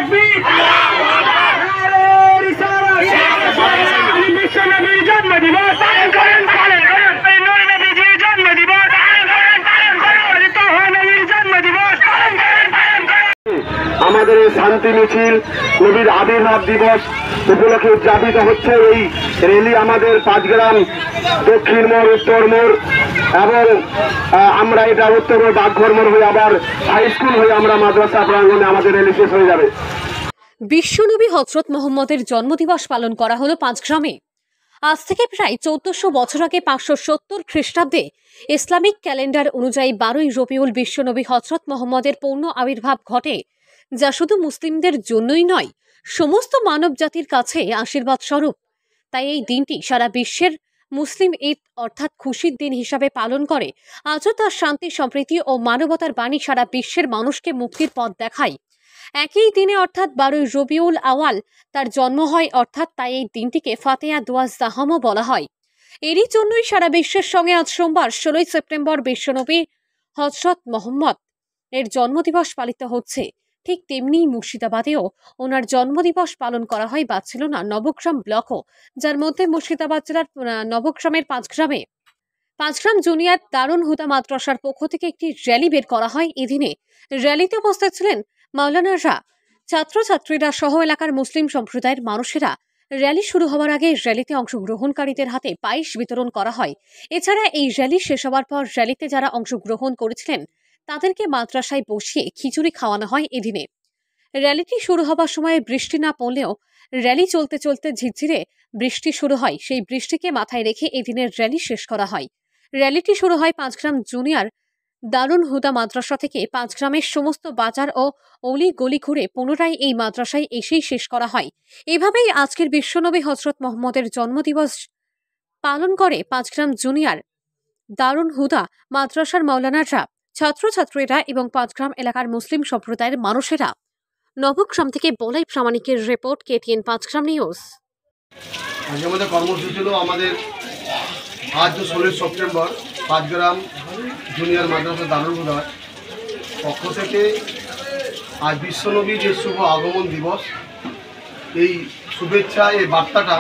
তাকবীর, নারে রিসালাত। বিশ্ব নবীর জন্ম দিবস পালন করেন, পালন করেন। এই নূর নবীজির জন্ম দিবস পালন করেন, পালন করেন। তাহা নবীর জন্ম দিবস পালন করেন, পালন করেন। আমাদের এই শান্তি মিছিল নবীর আবির্ভাব দিবস উপলক্ষে উদযাপিত হচ্ছে। এই র্যালি আমাদের 5 গ্রাম দক্ষিণ মোড়, উত্তর মোড় এবং আমরা এটা উত্তর মোড়, বাঘঘর মোড় হয়ে আবার হাই স্কুল হয়ে আমরা মাদ্রাসা প্রাঙ্গণে আমাদের র্যালি শেষ হয়ে যাবে। বিশ্বনবী হযরত মুহাম্মদের জন্মদিবস পালন করা হলো 5 গ্রামে। আজ থেকে প্রায় 1400 বছর আগে 570 খ্রিস্টাব্দে ইসলামিক ক্যালেন্ডার অনুযায়ী 12ই রবিউল বিশ্বনবী হযরত মুহাম্মদের পূর্ণ আবির্ভাব ঘটে, যা শুধু মুসলিমদের জন্যই নয়, সমস্ত মানব জাতির কাছে আশীর্বাদ স্বরূপ। তাই এই দিনটি সারা বিশ্বের মুসলিম ঈদ অর্থাৎ খুশির দিন হিসাবে পালন করে। আজও তার শান্তি, সম্প্রীতি ও মানবতার বাণী সারা বিশ্বের মানুষকে মুক্তির পথ দেখায়। একই দিনে অর্থাৎ 12ই রবিউল আওয়াল তার জন্ম হয়, অর্থাৎ তাই এই দিনটিকে ফাতেহা দোয়া জাহামও বলা হয়। এরই জন্যই সারা বিশ্বের সঙ্গে আজ সোমবার 16ই সেপ্টেম্বর বিশ্বনবী হযরত মুহাম্মদ এর জন্মদিবস পালিত হচ্ছে। ঠিক তেমনি মুর্শিদাবাদেও ওনার জন্মদিবস পালন করা হয় বার্সেলোনা নবগ্রাম ব্লকও, যার মধ্যে মুর্শিদাবাদ জেলার নবগ্রামের 5 গ্রামে 5 গ্রাম জুনিয়র দারুন হুদা মাদ্রাসার পক্ষ থেকে একটি র্যালি বের করা হয়। এদিনে র্যালিতে উপস্থিত ছিলেন মাওলানারা, ছাত্রছাত্রীরা সহ এলাকার মুসলিম সম্প্রদায়ের মানুষেরা। র্যালি শুরু হওয়ার আগে র্যালিতে অংশগ্রহণকারীদের হাতে পায়েস বিতরণ করা হয়। এছাড়া এই র্যালি শেষ হওয়ার পর র্যালিতে যারা অংশগ্রহণ করেছিলেন তাদেরকে মাদ্রাসায় বসিয়ে খিচুড়ি খাওয়ানো হয়। এদিনে র্যালিটি শুরু হবার সময় বৃষ্টি না পড়লেও র্যালি চলতে চলতে ঝিরঝিরে বৃষ্টি শুরু হয়। সেই বৃষ্টিকে মাথায় রেখে এদিনের র্যালি শেষ করা হয়। র্যালিটি শুরু হয় 5 গ্রাম জুনিয়র দারুন হুদা মাদ্রাসা থেকে। 5 গ্রামের সমস্ত বাজার ও অলি গলি ঘুরে পুনরায় এই মাদ্রাসায় এসেই শেষ করা হয়। এভাবেই আজকের বিশ্বনবী হযরত মুহাম্মদের জন্মদিবস পালন করে 5 গ্রাম জুনিয়র দারুন হুদা মাদ্রাসার মাওলানারা, ছাত্রছাত্রীরা এবং 5 গ্রাম এলাকার মুসলিম সম্প্রদায়ের মানুষেরা। নবগ্রাম থেকে বলাই প্রামাণিকের রিপোর্ট, KTN 5 গ্রাম নিউজ। আজ আমাদের কর্মসূচি ছিল আমাদের আজ 16 সেপ্টেম্বর 5 গ্রাম জুনিয়র মাদ্রাসা দারুল হুদার পক্ষ থেকে আজ বিশ্বনবীর যে শুভ আগমন দিবস, এই শুভেচ্ছা, এই বার্তাটা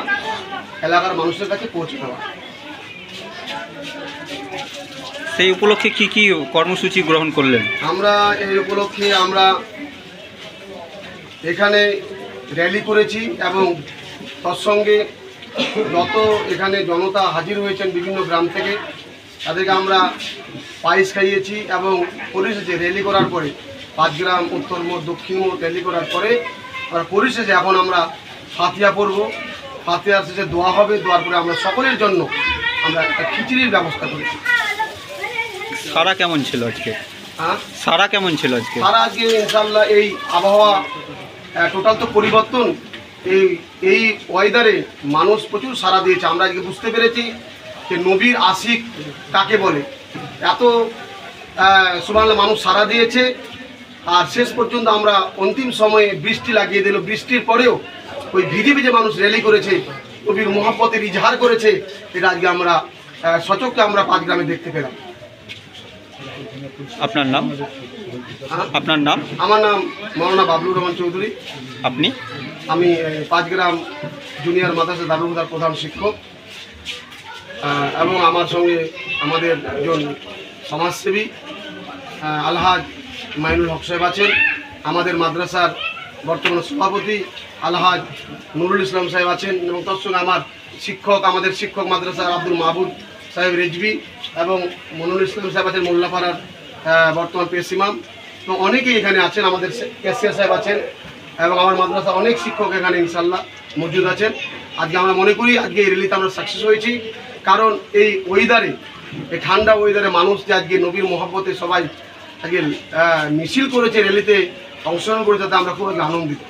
এলাকার মানুষের কাছে পৌঁছে দেওয়া। সেই উপলক্ষে কি কি কর্মসূচি গ্রহণ করলেন? আমরা এই উপলক্ষে আমরা এখানে র্যালি করেছি এবং তৎসঙ্গে যত এখানে জনতা হাজির হয়েছেন বিভিন্ন গ্রাম থেকে তাদেরকে আমরা পায়েস খাইয়েছি এবং পরিশেষে র্যালি করার পরে 5 গ্রাম উত্তর মোড়, দক্ষিণ মোড় র্যালি করার পরে আমরা পরিশেষে এখন আমরা ফাতিহা পড়ব। ফাতিহার শেষে দোয়া হবে, দোয়ার পরে আমরা সকলের জন্য আমরা একটা খিচুড়ির ব্যবস্থা করেছি। সারা কেমন ছিল আজকে? সারা কেমন ছিল আজকে? সারা আজকে ইনশাল্লাহ এই আবহাওয়া টোটাল তো পরিবর্তন, এই ওয়েদারে মানুষ প্রচুর সাড়া দিয়েছে। আমরা আজকে বুঝতে পেরেছি যে নবীর আশিক কাকে বলে। এত সুবহানাল্লাহ মানুষ সাড়া দিয়েছে। আর শেষ পর্যন্ত আমরা অন্তিম সময়ে বৃষ্টি লাগিয়ে দিল, বৃষ্টির পরেও ওই ভিজে ভিজে মানুষ র্যালি করেছে, নবীর মোহাব্বতের ইজহার করেছে। এটা আজকে আমরা সচক্ষে আমরা 5 গ্রামে দেখতে পেলাম। আপনার নাম? আপনার নাম? আমার নাম মাওলানা বাবলুর রহমান চৌধুরী। আপনি? আমি 5 গ্রাম জুনিয়র মাদ্রাসা দারুল হুদার প্রধান শিক্ষক এবং আমার সঙ্গে আমাদের একজন সমাজসেবী আলহাজ মাইনুল হক সাহেব আছেন। আমাদের মাদ্রাসার বর্তমান সভাপতি আলহাজ নুরুল ইসলাম সাহেব আছেন এবং তার সঙ্গে আমার শিক্ষক, আমাদের শিক্ষক মাদ্রাসার আব্দুল মাহবুব সাহেব রেজবি এবং মনুল ইসলাম সাহেব আছেন মোল্লাপাড়ার বর্তমান পেশ ইমাম। তো অনেকেই এখানে আছেন, আমাদের ক্যাশিয়ার সাহেব আছেন এবং আমার মাদ্রাসা অনেক শিক্ষক এখানে ইনশাল্লাহ মজুদ আছেন। আজকে আমরা মনে করি আজকে এই র্যালিতে আমরা সাকসেস হয়েছি, কারণ এই ওয়েদারে, এই ঠান্ডা ওয়েদারে মানুষ যে আজকে নবীর মোহাব্বতে সবাই আজকে মিছিল করেছে, র্যালিতে অংশগ্রহণ করেছে, তাতে আমরা খুব আনন্দিত।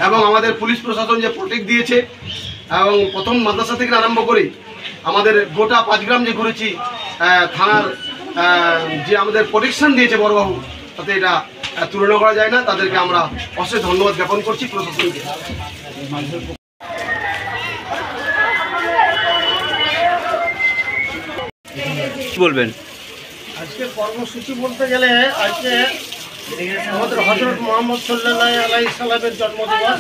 এবং আমাদের পুলিশ প্রশাসন যে প্রোটেক্ট দিয়েছে এবং প্রথম মাদ্রাসা থেকে আরম্ভ করে আমাদের গোটা 5 গ্রাম যে ঘুরেছি, থানার যে আমাদের প্রোটেকশন দিয়েছে বড়বাবু, তাতে এটা তুলনা করা যায় না। তাদেরকে আমরা অশেষ ধন্যবাদ জ্ঞাপন করছি প্রশাসনকে। কি বলবেন? আজকে কর্মসূচি বলতে গেলে আজকে আমাদের হযরত মুহাম্মদ সাল্লাল্লাহু আলাইহি সাল্লামের জন্মদিবস,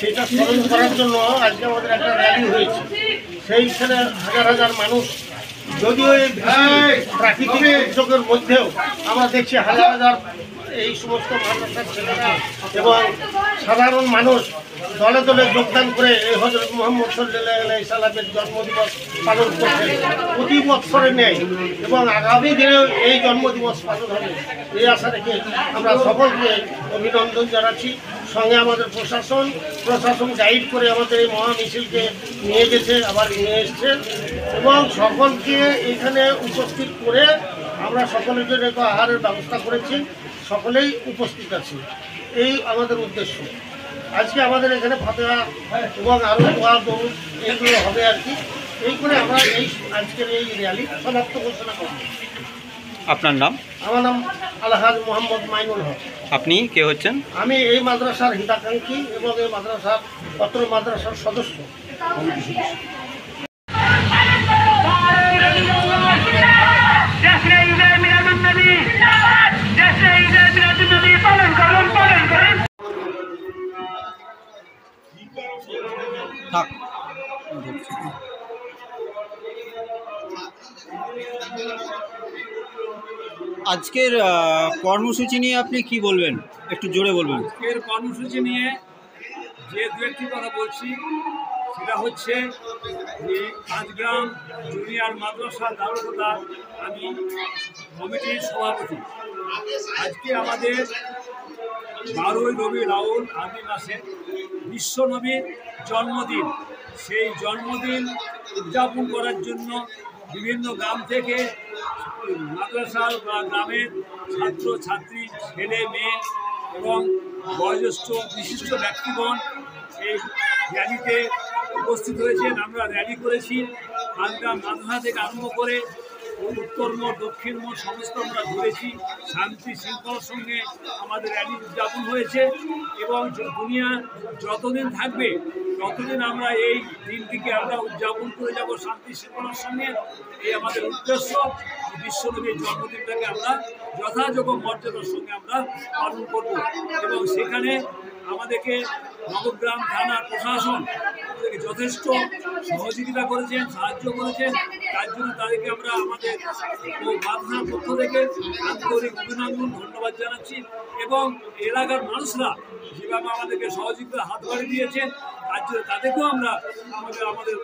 সেটা স্মরণ করার জন্য আজকে আমাদের একটা র্যালি হয়েছে। সেইখানে হাজার হাজার মানুষ, যদিও এই প্রাকৃতিক দুর্যোগের মধ্যেও আমরা দেখছি হাজার হাজার এই সমস্ত মাদ্রাসার ছেলেরা এবং সাধারণ মানুষ দলে দলে যোগদান করে এই হযরত মুহাম্মদ সাল্লাল্লাহু আলাইহি সাল্লামের জন্মদিবস পালন করছে প্রতি বছরে নেয় এবং আগামী দিনেও এই জন্মদিবস পালন হবে এই আশা রেখে আমরা সকলকে অভিনন্দন জানাচ্ছি। সঙ্গে আমাদের প্রশাসন গাইড করে আমাদের এই মহা মিছিলকে নিয়ে গেছে, আবার নিয়ে এসছে এবং সকলকে এখানে উপস্থিত করে আমরা সকলের জন্য একটা আহারের ব্যবস্থা করেছি। সকলেই উপস্থিত আছি, এই আমাদের উদ্দেশ্য। আজকে আমাদের এখানে ফাতিহা এবং আরও দোয়া দরুদ এইগুলো হবে আর কি। এই করে আমরা আজকের এই র্যালি সমাপ্ত ঘোষণা করব। আপনার নাম? আমার নাম আলহাজ মোহাম্মদ মাইনুল হক। আপনি কে হচ্ছেন? আমি এই মাদ্রাসার হিতাকাঙ্ক্ষী এবং এই মাদ্রাসার সদস্য। থাক। আজকের কর্মসূচি নিয়ে আপনি কি বলবেন, একটু জোরে বলবেন। আজকের কর্মসূচি নিয়ে যে দু একটি কথা বলছি, সেটা হচ্ছে যে পাঁচগ্রাম জুনিয়র মাদ্রাসা দারুল হুদা আমি কমিটির সভাপতি। আজকে আমাদের 12ই রবিউল আউয়াল আরবি মাসে বিশ্বনবীর জন্মদিন। সেই জন্মদিন উদযাপন করার জন্য বিভিন্ন গ্রাম থেকে মাদ্রাসার বা গ্রামের ছাত্র ছাত্রী, ছেলে মেয়ে এবং বয়োজ্যেষ্ঠ বিশিষ্ট ব্যক্তিগণ এই র্যালিতে উপস্থিত হয়েছেন। আমরা র্যালি করেছি পাঁচগ্রাম মাদ্রাসা থেকে আরম্ভ করে উত্তর মোড়, দক্ষিণ মোড় সমস্ত আমরা ঘুরেছি। শান্তি শৃঙ্খলার সঙ্গে আমাদের র্যালি উদযাপন হয়েছে এবং দুনিয়া যতদিন থাকবে ততদিন আমরা এই দিনটিকে আমরা উদযাপন করে যাব শান্তি শৃঙ্খলার সঙ্গে। এই আমাদের উদ্দেশ্য, বিশ্বনবীর জন্মদিনটাকে আমরা যথাযোগ্য মর্যাদার সঙ্গে আমরা পালন করব এবং সেখানে আমাদেরকে নবগ্রাম থানার প্রশাসন আমাদেরকে যথেষ্ট সহযোগিতা করেছেন, সাহায্য করেছেন। তার জন্য তাদেরকে আমরা আমাদের মাদ্রাসার পক্ষ থেকে আন্তরিক অভিনন্দন, ধন্যবাদ জানাচ্ছি এবং এলাকার মানুষরা যেভাবে আমাদেরকে সহযোগিতার হাত বাড়িয়ে দিয়েছেন তার জন্য তাদেরকেও আমরা আমাদের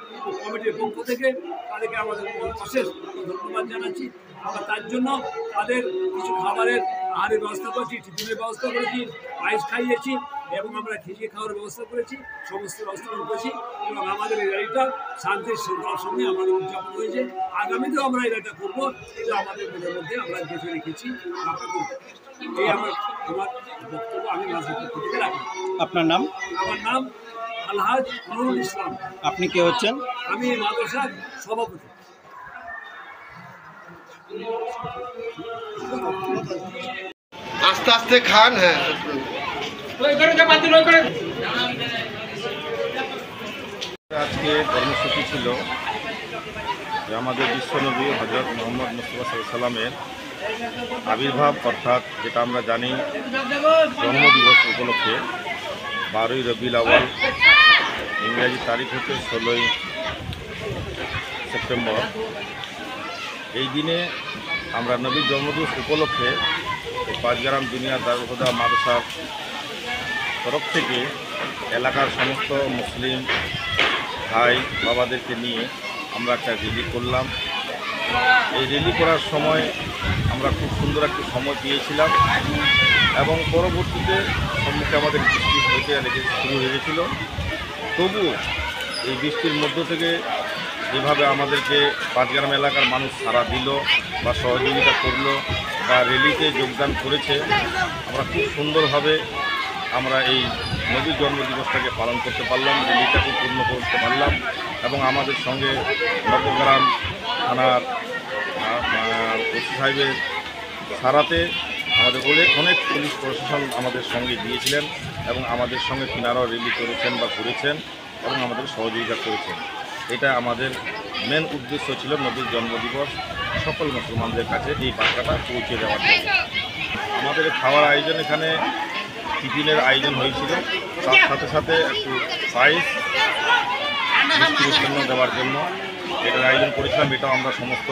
কমিটির পক্ষ থেকে তাদেরকে আমাদের অশেষ ধন্যবাদ জানাচ্ছি। আমরা তার জন্য তাদের কিছু খাবারের আহারের ব্যবস্থা করেছি, টিফিনের ব্যবস্থা করেছি, পায়েস খাইয়েছি এবং আমরা খিচিয়ে খাওয়ার ব্যবস্থা করেছি, সমস্ত ব্যবস্থা করেছি এবং আমাদের এই র্যালিটা শান্তির শৃঙ্খলার সঙ্গে আমাদের উদযাপন হয়েছে। আগামীতেও আমরা এই র্যালিটা করবো, এটা আমাদের মনের মধ্যে আমরা গেঁথে রেখেছি। এই আমার বক্তব্য আমি মাদ্রাসার পক্ষ থেকে রাখি। আপনার নাম? আমার নাম আলহাজ নুরুল ইসলাম। আপনি কে হচ্ছেন? আমি এই মাদ্রাসার সভাপতি। আস্তে আস্তে খান। হ্যাঁ, আজকে কর্মসূচি ছিল যে আমাদের বিশ্বনবী হযরত মুহাম্মদ মুস্তাফা সাল্লামের আবির্ভাব, অর্থাৎ যেটা আমরা জানি জন্মদিবস উপলক্ষে 12ই রবিউল আউয়াল, ইংরেজি তারিখ হচ্ছে 16ই সেপ্টেম্বর। এই দিনে আমরা নবীর জন্মদিবস উপলক্ষে পাঁচগ্রাম জুনিয়র দারুল হুদা মাদ্রাসার তরফ থেকে এলাকার সমস্ত মুসলিম ভাই বাবাদেরকে নিয়ে আমরা একটা র্যালি করলাম। এই র্যালি করার সময় আমরা খুব সুন্দর একটি সময় পেয়েছিলাম এবং পরবর্তীতে সম্মুখে আমাদের বৃষ্টি হতে শুরু হয়ে গেছিল। তবুও এই বৃষ্টির মধ্য থেকে যেভাবে আমাদেরকে পাঁচগ্রাম এলাকার মানুষ সাড়া দিল বা সহযোগিতা করলো বা র্যালিতে যোগদান করেছে, আমরা খুব সুন্দরভাবে আমরা এই নবীর জন্মদিবসটাকে পালন করতে পারলাম, র্যালিটাকে পূর্ণ করতে পারলাম এবং আমাদের সঙ্গে নবগ্রাম থানার ওসি সাহেবের সারাতে আমাদের অনেক পুলিশ প্রশাসন আমাদের সঙ্গে দিয়েছিলেন এবং আমাদের সঙ্গে কিনারাও র্যালি করেছেন বা ঘুরেছেন এবং আমাদের সহযোগিতা করেছেন। এটা আমাদের মেন উদ্দেশ্য ছিল নবীর জন্মদিবস সকল মুসলমানদের কাছে এই বার্তাটা পৌঁছে দেওয়ার জন্য। আমাদের খাওয়ার আয়োজন এখানে টিফিনের আয়োজন হয়েছিল, তার সাথে সাথে একটু প্রাইজ জন্য দেওয়ার জন্য এটার আয়োজন করেছিলাম। এটাও আমরা সমস্ত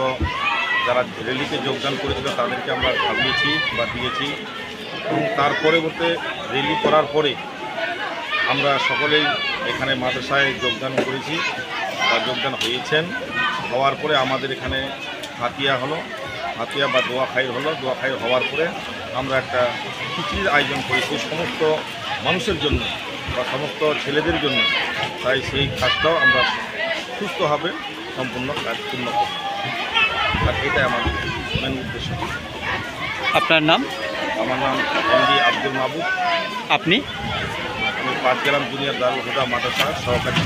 যারা র্যালিতে যোগদান করেছিল তাদেরকে আমরা খাইয়েছি বা দিয়েছি। এবং তার পরবর্তী র্যালি করার পরে আমরা সকলেই এখানে মাদ্রাসায় যোগদান করেছি বা যোগদান হয়েছেন। হওয়ার পরে আমাদের এখানে হাতিয়া হলো, হাতিয়া বা দোয়া খাই হলো। দোয়া খাই হওয়ার পরে আমরা একটা খিচুড়ির আয়োজন করেছি সমস্ত মানুষের জন্য বা সমস্ত ছেলেদের জন্য। তাই সেই কাজটাও আমরা সুস্থভাবে সম্পূর্ণ কাজ পূর্ণ করব, আর এটাই আমাদের মেন উদ্দেশ্য। আপনার নাম? আমার নাম এমডি আব্দুল মাহবুব। আপনি? আমি 5 গ্রাম জুনিয়র দারুল হুদা মাদ্রাসার সহকারী।